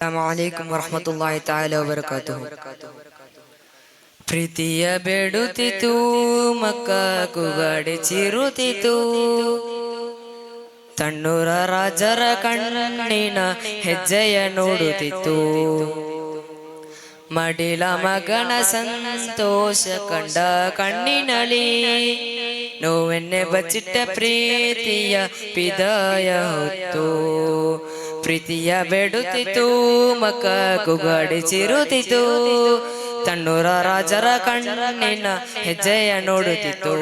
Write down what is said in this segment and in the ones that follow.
ಅಸ್ಸಲಾಮು ವರಹಮತುಲ್ಲಾಹಿ ತಾಲಾ ವಬರಕಾತುಹು. ಪ್ರೀತಿಯ ಬೇಡುತ್ತಿತು ಮಕ್ಕ ಕುಗಡಿ ಚಿರುತ್ತಿತು, ತಣ್ಣೂರ ರಾಜರ ಕಣ್ಣಿನ ಹೆಜ್ಜೆಯ ನೋಡುತ್ತಿತ್ತು. ಮಡಿಲ ಮಗನ ಸಂತೋಷ ಕಂಡ ಕಣ್ಣಿನಲಿ ನೋವೆನ್ನೆ ಬಚ್ಚಿಟ್ಟ ಪ್ರೀತಿಯ ಪಿದಾಯ ಹೊತ್ತು. ಪ್ರೀತಿಯ ಬೇಡುತ್ತಿತ್ತು ಮಕ್ಕ ಕುಗಡಿ ಚಿರುತ್ತಿತು, ತಣ್ಣೂರ ರಾಜರ ಕಣ್ಣಿನ ಹೆಜ್ಜೆಯ ನೋಡುತ್ತಿತ್ತು.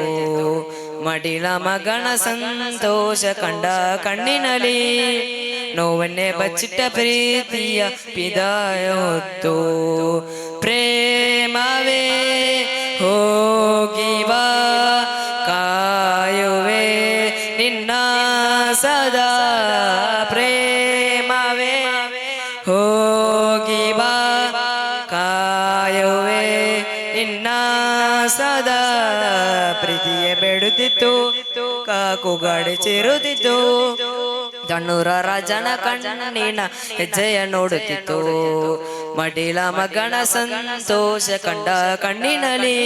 ಮಡಿಲ ಮಗನ ಸಂತೋಷ ಕಂಡ ಕಣ್ಣಿನಲಿ ನೋವನ್ನೇ ಬಚ್ಚಿಟ್ಟ ಪ್ರೀತಿಯ ಪಿದಾಯ ಹೊತ್ತು. ಪ್ರೇಮವೇ ಹೋಗಿ ಬಾ, ಕಾಯುವೆ ನಿನ್ನ ಸದಾ. ಪ್ರೇಮವೇ ಹೋಗಿ ಬಾ, ಕಾಯುವೆ ನಿನ್ನ ಸದಾ. ಪ್ರೀತಿಯ ಬೇಡುತ್ತಿತ್ತು ಕಾಕುಗಾಡಿ ಚಿರುತ್ತಿತ್ತು, ತಣ್ಣೂರ ರಾಜನ ಕಣ್ಣಿನ ಹೆಜ್ಜೆಯ ನೋಡುತ್ತಿತ್ತು. ಮಡಿಲ ಮಗನ ಸಂತೋಷ ಕಂಡ ಕಣ್ಣಿನಲಿ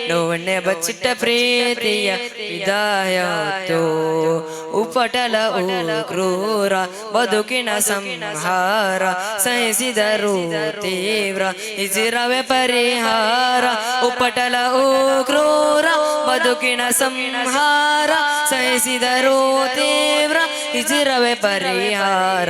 ನೋವನ್ನೇ ಬಚ್ಚಿಟ್ಟ ಪ್ರೀತಿಯ ವಿದಾಯ ಹೊತ್ತು. ಉಪಟಲ ಕ್ರೂರ ಬದುಕಿನ ಸಂಹಾರ, ಸಹಿಸಿದರು ತೀವ್ರ ಹಿಜಿರವೇ ಪರಿಹಾರ. ಉಪಟಲ ಕ್ರೂರ ಬದುಕಿನ ಸಂಹಾರ, ಸಹಿಸಿದರು ತೀವ್ರ ಹಿಜಿರವೇ ಪರಿಹಾರ.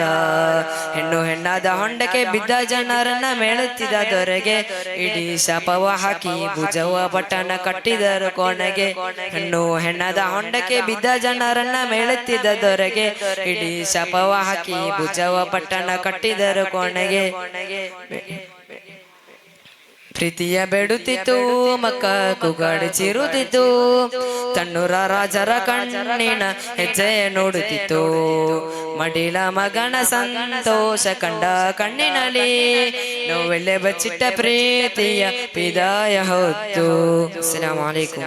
ಹೆಣ್ಣು ಹೆಣ್ಣಾದ ಹೊಂಡಕ್ಕೆ ಬಿದ್ದ ಜನರನ್ನ ಮೇಳುತ್ತಿದ್ದ ದೊರೆಗೆ ಇಡೀ ಶಾಪವ ಹಾಕಿ ಭುಜವ ಬಟನ ಕಟ್ಟಿದರು ಕೊನೆಗೆ. ಹೆಣ್ಣು ಹೆಣ್ಣಾದ ಹೊಂಡಕ್ಕೆ ಬಿದ್ದ ಜನರನ್ನ ಮೇಳುತ್ತಿದ್ದ ದೊರೆಗೆ ಇಡೀ ಶಾಪವ ಹಾಕಿ ಭುಜವ ಪಟ್ಟಣ ಕಟ್ಟಿದರು ಕೊನೆಗೆ. ಪ್ರೀತಿಯ ಬೇಡುತ್ತಿತ್ತು ಮಕ್ಕ ಕುಗಡಿ ಚಿರುತ್ತಿತ್ತು, ತಣ್ಣೂರ ರಾಜರ ಕಣ್ಣಿನ ಹೆಜ್ಜೆಯ ನೋಡುತ್ತಿತ್ತು. ಮಡಿಲ ಮಗನ ಸಂತೋಷ ಕಂಡ ಕಣ್ಣಿನಲಿ ನೋವೆಲ್ಲೆ ಬಚ್ಚಿಟ್ಟ ಪ್ರೀತಿಯ ಪಿದಾಯ ಹೊತ್ತು. ಅಸ್ಸಲಾಮು ಅಲೈಕುಂ.